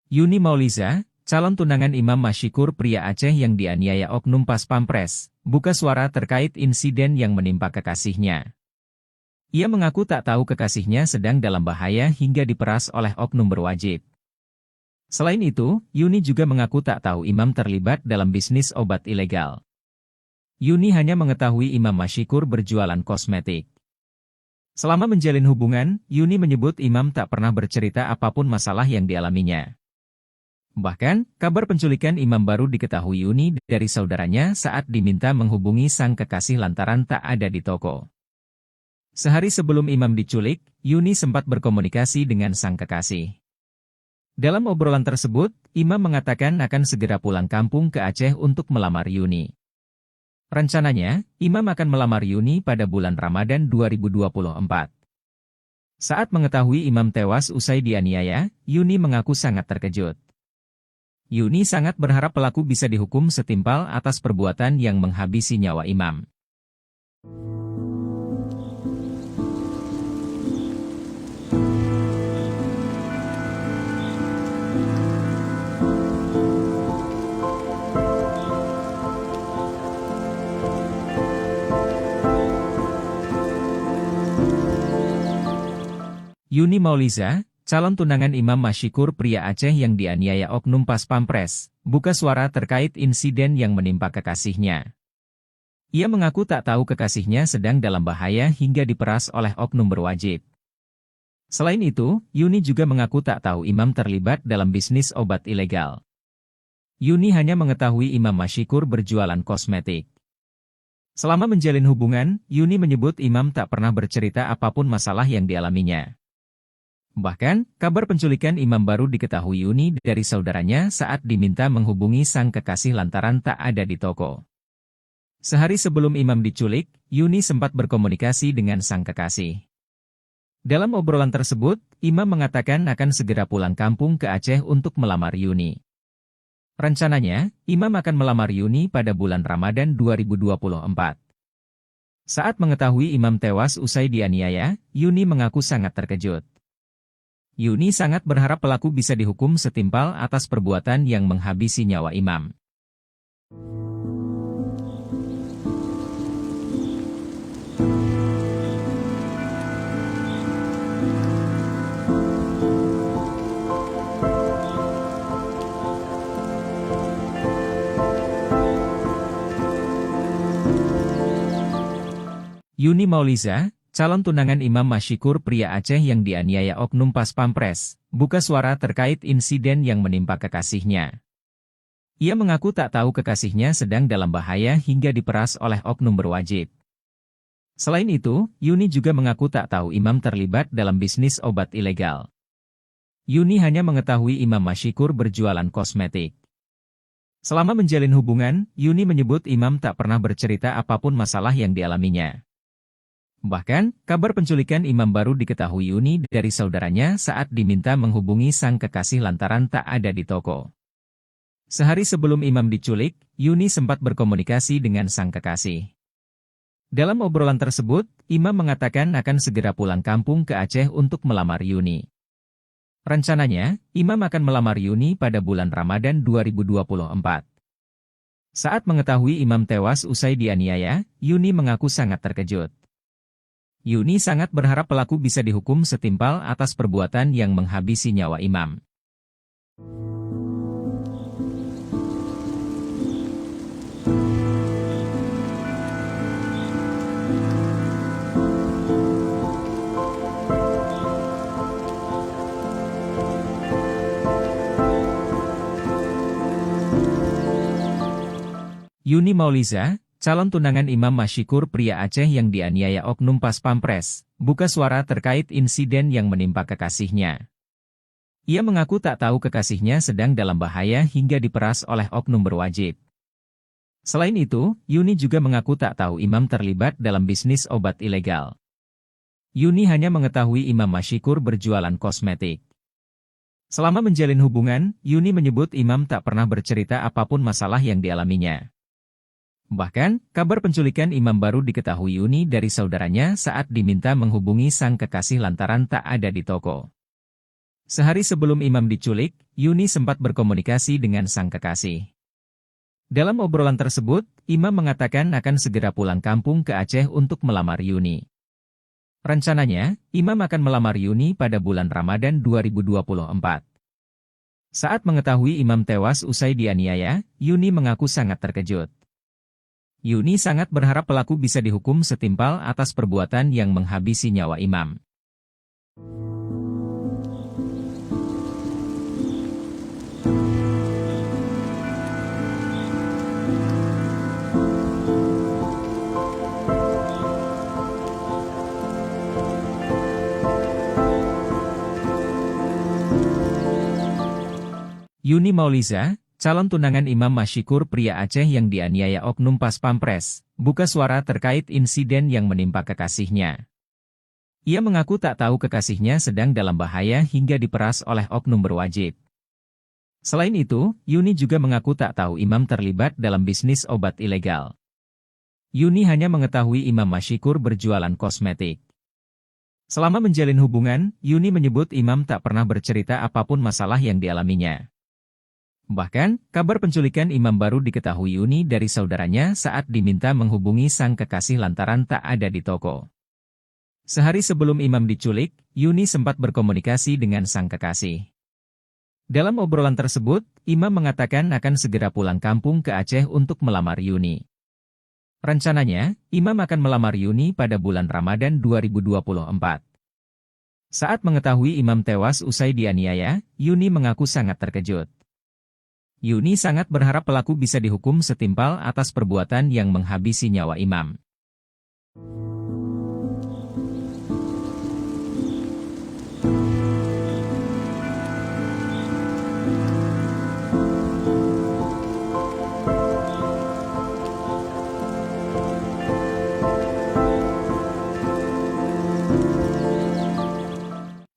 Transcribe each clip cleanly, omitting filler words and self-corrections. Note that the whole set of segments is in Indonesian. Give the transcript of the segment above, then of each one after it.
Yuni Mauliza, calon tunangan Imam Mashikur pria Aceh yang dianiaya oknum pas pampres, buka suara terkait insiden yang menimpa kekasihnya. Ia mengaku tak tahu kekasihnya sedang dalam bahaya hingga diperas oleh oknum berwajib. Selain itu, Yuni juga mengaku tak tahu Imam terlibat dalam bisnis obat ilegal. Yuni hanya mengetahui Imam Mashikur berjualan kosmetik. Selama menjalin hubungan, Yuni menyebut Imam tak pernah bercerita apapun masalah yang dialaminya. Bahkan, kabar penculikan Imam baru diketahui Yuni dari saudaranya saat diminta menghubungi sang kekasih lantaran tak ada di toko. Sehari sebelum Imam diculik, Yuni sempat berkomunikasi dengan sang kekasih. Dalam obrolan tersebut, Imam mengatakan akan segera pulang kampung ke Aceh untuk melamar Yuni. Rencananya, Imam akan melamar Yuni pada bulan Ramadan 2024. Saat mengetahui Imam tewas usai dianiaya, Yuni mengaku sangat terkejut. Yuni sangat berharap pelaku bisa dihukum setimpal atas perbuatan yang menghabisi nyawa Imam. Yuni Mauliza, calon tunangan Imam Mashikur pria Aceh yang dianiaya oknum pas pampres, buka suara terkait insiden yang menimpa kekasihnya. Ia mengaku tak tahu kekasihnya sedang dalam bahaya hingga diperas oleh oknum berwajib. Selain itu, Yuni juga mengaku tak tahu Imam terlibat dalam bisnis obat ilegal. Yuni hanya mengetahui Imam Mashikur berjualan kosmetik. Selama menjalin hubungan, Yuni menyebut Imam tak pernah bercerita apapun masalah yang dialaminya. Bahkan, kabar penculikan Imam baru diketahui Yuni dari saudaranya saat diminta menghubungi sang kekasih lantaran tak ada di toko. Sehari sebelum Imam diculik, Yuni sempat berkomunikasi dengan sang kekasih. Dalam obrolan tersebut, Imam mengatakan akan segera pulang kampung ke Aceh untuk melamar Yuni. Rencananya, Imam akan melamar Yuni pada bulan Ramadan 2024. Saat mengetahui Imam tewas usai dianiaya, Yuni mengaku sangat terkejut. Yuni sangat berharap pelaku bisa dihukum setimpal atas perbuatan yang menghabisi nyawa Imam. Yuni Mauliza, calon tunangan Imam Mashikur pria Aceh yang dianiaya oknum pas pampres, buka suara terkait insiden yang menimpa kekasihnya. Ia mengaku tak tahu kekasihnya sedang dalam bahaya hingga diperas oleh oknum berwajib. Selain itu, Yuni juga mengaku tak tahu Imam terlibat dalam bisnis obat ilegal. Yuni hanya mengetahui Imam Mashikur berjualan kosmetik. Selama menjalin hubungan, Yuni menyebut Imam tak pernah bercerita apapun masalah yang dialaminya. Bahkan, kabar penculikan Imam baru diketahui Yuni dari saudaranya saat diminta menghubungi sang kekasih lantaran tak ada di toko. Sehari sebelum Imam diculik, Yuni sempat berkomunikasi dengan sang kekasih. Dalam obrolan tersebut, Imam mengatakan akan segera pulang kampung ke Aceh untuk melamar Yuni. Rencananya, Imam akan melamar Yuni pada bulan Ramadan 2024. Saat mengetahui Imam tewas usai dianiaya, Yuni mengaku sangat terkejut. Yuni sangat berharap pelaku bisa dihukum setimpal atas perbuatan yang menghabisi nyawa Imam. Yuni Mauliza, calon tunangan Imam Mashikur pria Aceh yang dianiaya oknum pas pampres, buka suara terkait insiden yang menimpa kekasihnya. Ia mengaku tak tahu kekasihnya sedang dalam bahaya hingga diperas oleh oknum berwajib. Selain itu, Yuni juga mengaku tak tahu Imam terlibat dalam bisnis obat ilegal. Yuni hanya mengetahui Imam Mashikur berjualan kosmetik. Selama menjalin hubungan, Yuni menyebut Imam tak pernah bercerita apapun masalah yang dialaminya. Bahkan, kabar penculikan Imam baru diketahui Yuni dari saudaranya saat diminta menghubungi sang kekasih lantaran tak ada di toko. Sehari sebelum Imam diculik, Yuni sempat berkomunikasi dengan sang kekasih. Dalam obrolan tersebut, Imam mengatakan akan segera pulang kampung ke Aceh untuk melamar Yuni. Rencananya, Imam akan melamar Yuni pada bulan Ramadan 2024. Saat mengetahui Imam tewas usai dianiaya, Yuni mengaku sangat terkejut. Yuni sangat berharap pelaku bisa dihukum setimpal atas perbuatan yang menghabisi nyawa Imam. Yuni Mauliza, calon tunangan Imam Mashikur pria Aceh yang dianiaya oknum Pas Pampres, buka suara terkait insiden yang menimpa kekasihnya. Ia mengaku tak tahu kekasihnya sedang dalam bahaya hingga diperas oleh oknum berwajib. Selain itu, Yuni juga mengaku tak tahu Imam terlibat dalam bisnis obat ilegal. Yuni hanya mengetahui Imam Mashikur berjualan kosmetik. Selama menjalin hubungan, Yuni menyebut Imam tak pernah bercerita apapun masalah yang dialaminya. Bahkan, kabar penculikan Imam baru diketahui Yuni dari saudaranya saat diminta menghubungi sang kekasih lantaran tak ada di toko. Sehari sebelum Imam diculik, Yuni sempat berkomunikasi dengan sang kekasih. Dalam obrolan tersebut, Imam mengatakan akan segera pulang kampung ke Aceh untuk melamar Yuni. Rencananya, Imam akan melamar Yuni pada bulan Ramadan 2024. Saat mengetahui Imam tewas usai dianiaya, Yuni mengaku sangat terkejut. Yuni sangat berharap pelaku bisa dihukum setimpal atas perbuatan yang menghabisi nyawa Imam.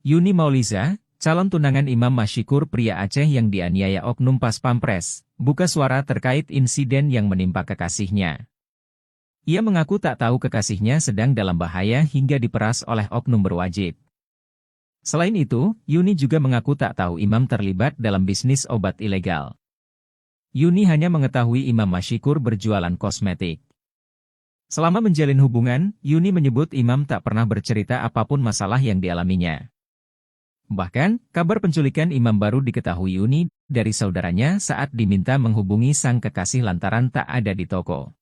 Yuni Mauliza, calon tunangan Imam Mashikur pria Aceh yang dianiaya oknum Pas Pampres, buka suara terkait insiden yang menimpa kekasihnya. Ia mengaku tak tahu kekasihnya sedang dalam bahaya hingga diperas oleh oknum berwajib. Selain itu, Yuni juga mengaku tak tahu Imam terlibat dalam bisnis obat ilegal. Yuni hanya mengetahui Imam Mashikur berjualan kosmetik. Selama menjalin hubungan, Yuni menyebut Imam tak pernah bercerita apapun masalah yang dialaminya. Bahkan, kabar penculikan Imam baru diketahui Yuni dari saudaranya saat diminta menghubungi sang kekasih lantaran tak ada di toko.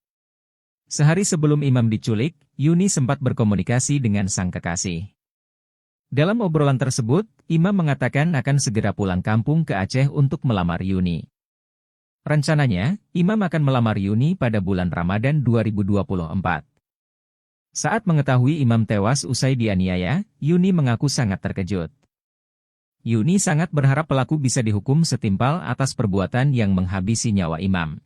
Sehari sebelum Imam diculik, Yuni sempat berkomunikasi dengan sang kekasih. Dalam obrolan tersebut, Imam mengatakan akan segera pulang kampung ke Aceh untuk melamar Yuni. Rencananya, Imam akan melamar Yuni pada bulan Ramadan 2024. Saat mengetahui Imam tewas usai dianiaya, Yuni mengaku sangat terkejut. Yuni sangat berharap pelaku bisa dihukum setimpal atas perbuatan yang menghabisi nyawa Imam.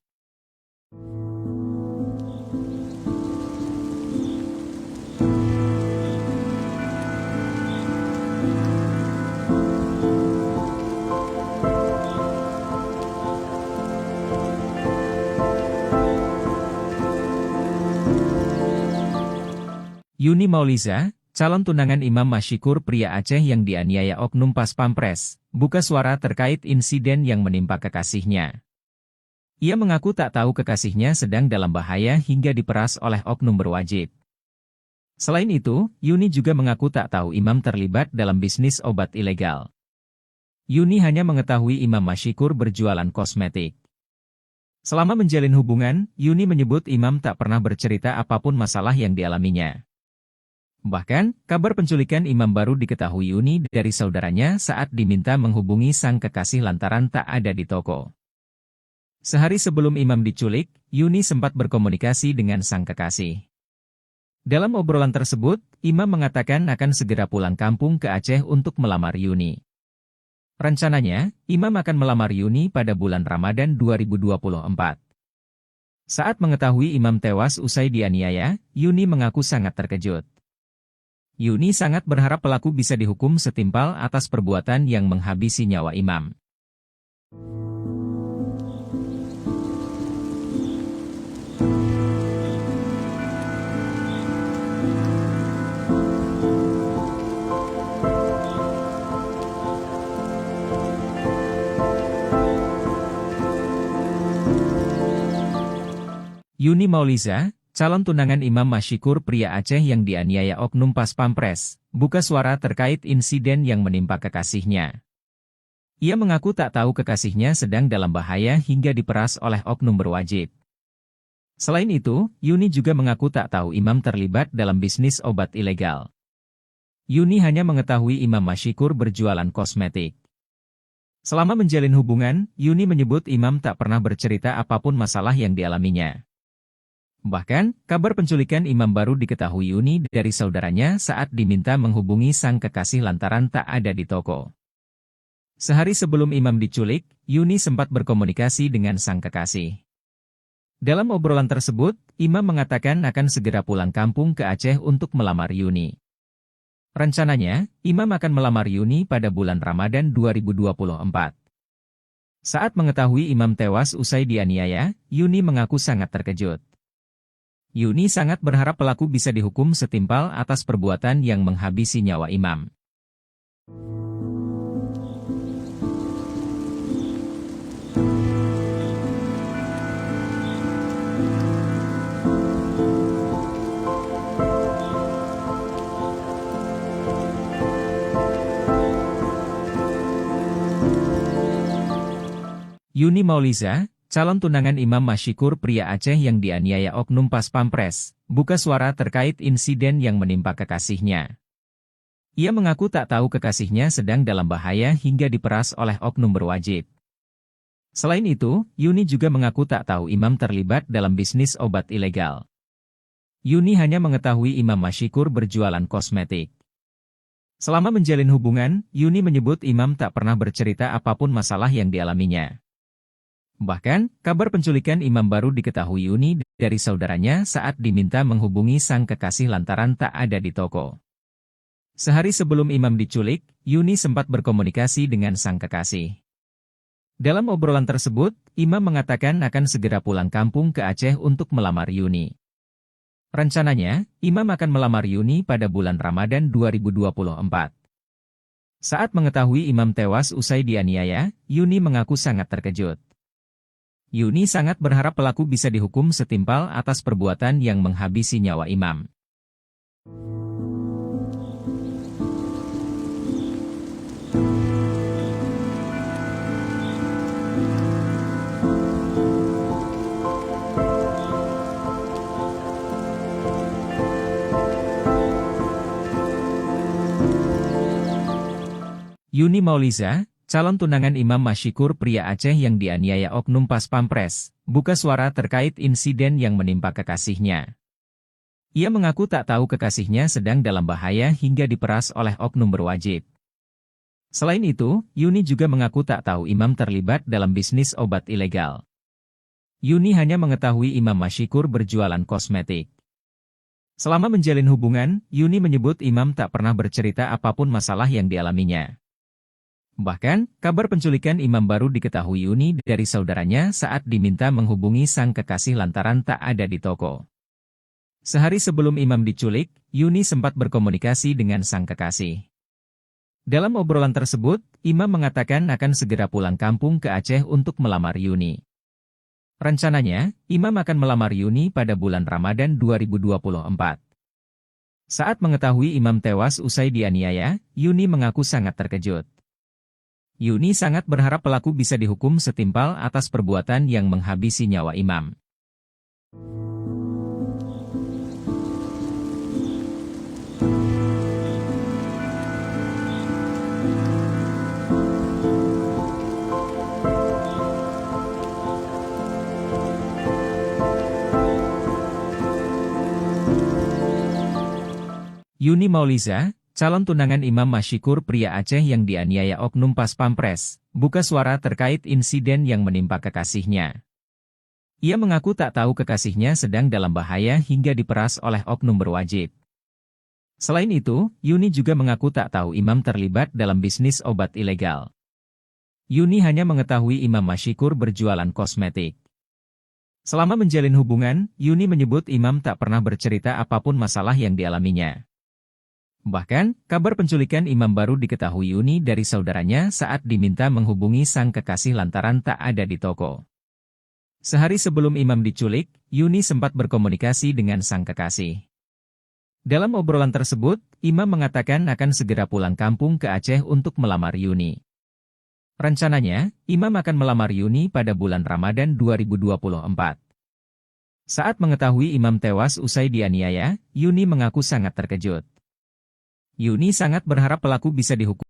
Yuni Mauliza, calon tunangan Imam Mashikur pria Aceh yang dianiaya oknum Pas Pampres, buka suara terkait insiden yang menimpa kekasihnya. Ia mengaku tak tahu kekasihnya sedang dalam bahaya hingga diperas oleh oknum berwajib. Selain itu, Yuni juga mengaku tak tahu Imam terlibat dalam bisnis obat ilegal. Yuni hanya mengetahui Imam Mashikur berjualan kosmetik. Selama menjalin hubungan, Yuni menyebut Imam tak pernah bercerita apapun masalah yang dialaminya. Bahkan, kabar penculikan Imam baru diketahui Yuni dari saudaranya saat diminta menghubungi sang kekasih lantaran tak ada di toko. Sehari sebelum Imam diculik, Yuni sempat berkomunikasi dengan sang kekasih. Dalam obrolan tersebut, Imam mengatakan akan segera pulang kampung ke Aceh untuk melamar Yuni. Rencananya, Imam akan melamar Yuni pada bulan Ramadan 2024. Saat mengetahui Imam tewas usai dianiaya, Yuni mengaku sangat terkejut. Yuni sangat berharap pelaku bisa dihukum setimpal atas perbuatan yang menghabisi nyawa Imam. Yuni Mauliza, calon tunangan Imam Mashikur pria Aceh yang dianiaya oknum pas pampres, buka suara terkait insiden yang menimpa kekasihnya. Ia mengaku tak tahu kekasihnya sedang dalam bahaya hingga diperas oleh oknum berwajib. Selain itu, Yuni juga mengaku tak tahu Imam terlibat dalam bisnis obat ilegal. Yuni hanya mengetahui Imam Mashikur berjualan kosmetik. Selama menjalin hubungan, Yuni menyebut Imam tak pernah bercerita apapun masalah yang dialaminya. Bahkan, kabar penculikan Imam baru diketahui Yuni dari saudaranya saat diminta menghubungi sang kekasih lantaran tak ada di toko. Sehari sebelum Imam diculik, Yuni sempat berkomunikasi dengan sang kekasih. Dalam obrolan tersebut, Imam mengatakan akan segera pulang kampung ke Aceh untuk melamar Yuni. Rencananya, Imam akan melamar Yuni pada bulan Ramadan 2024. Saat mengetahui Imam tewas usai dianiaya, Yuni mengaku sangat terkejut. Yuni sangat berharap pelaku bisa dihukum setimpal atas perbuatan yang menghabisi nyawa Imam. Yuni Mauliza, calon tunangan Imam Mashikur pria Aceh yang dianiaya oknum pas pampres, buka suara terkait insiden yang menimpa kekasihnya. Ia mengaku tak tahu kekasihnya sedang dalam bahaya hingga diperas oleh oknum berwajib. Selain itu, Yuni juga mengaku tak tahu Imam terlibat dalam bisnis obat ilegal. Yuni hanya mengetahui Imam Mashikur berjualan kosmetik. Selama menjalin hubungan, Yuni menyebut Imam tak pernah bercerita apapun masalah yang dialaminya. Bahkan, kabar penculikan Imam baru diketahui Yuni dari saudaranya saat diminta menghubungi sang kekasih lantaran tak ada di toko. Sehari sebelum Imam diculik, Yuni sempat berkomunikasi dengan sang kekasih. Dalam obrolan tersebut, Imam mengatakan akan segera pulang kampung ke Aceh untuk melamar Yuni. Rencananya, Imam akan melamar Yuni pada bulan Ramadan 2024. Saat mengetahui Imam tewas usai dianiaya, Yuni mengaku sangat terkejut. Yuni sangat berharap pelaku bisa dihukum setimpal atas perbuatan yang menghabisi nyawa Imam. Yuni Mauliza, calon tunangan Imam Mashikur pria Aceh yang dianiaya oknum pas pampres, buka suara terkait insiden yang menimpa kekasihnya. Ia mengaku tak tahu kekasihnya sedang dalam bahaya hingga diperas oleh oknum berwajib. Selain itu, Yuni juga mengaku tak tahu Imam terlibat dalam bisnis obat ilegal. Yuni hanya mengetahui Imam Mashikur berjualan kosmetik. Selama menjalin hubungan, Yuni menyebut Imam tak pernah bercerita apapun masalah yang dialaminya. Bahkan, kabar penculikan Imam baru diketahui Yuni dari saudaranya saat diminta menghubungi sang kekasih lantaran tak ada di toko. Sehari sebelum Imam diculik, Yuni sempat berkomunikasi dengan sang kekasih. Dalam obrolan tersebut, Imam mengatakan akan segera pulang kampung ke Aceh untuk melamar Yuni. Rencananya, Imam akan melamar Yuni pada bulan Ramadan 2024. Saat mengetahui Imam tewas usai dianiaya, Yuni mengaku sangat terkejut. Yuni sangat berharap pelaku bisa dihukum setimpal atas perbuatan yang menghabisi nyawa Imam. Yuni Mauliza, calon tunangan Imam Mashikur pria Aceh yang dianiaya oknum pas pampres, buka suara terkait insiden yang menimpa kekasihnya. Ia mengaku tak tahu kekasihnya sedang dalam bahaya hingga diperas oleh oknum berwajib. Selain itu, Yuni juga mengaku tak tahu Imam terlibat dalam bisnis obat ilegal. Yuni hanya mengetahui Imam Mashikur berjualan kosmetik. Selama menjalin hubungan, Yuni menyebut Imam tak pernah bercerita apapun masalah yang dialaminya. Bahkan, kabar penculikan Imam baru diketahui Yuni dari saudaranya saat diminta menghubungi sang kekasih lantaran tak ada di toko. Sehari sebelum Imam diculik, Yuni sempat berkomunikasi dengan sang kekasih. Dalam obrolan tersebut, Imam mengatakan akan segera pulang kampung ke Aceh untuk melamar Yuni. Rencananya, Imam akan melamar Yuni pada bulan Ramadan 2024. Saat mengetahui Imam tewas usai dianiaya, Yuni mengaku sangat terkejut. Yuni sangat berharap pelaku bisa dihukum.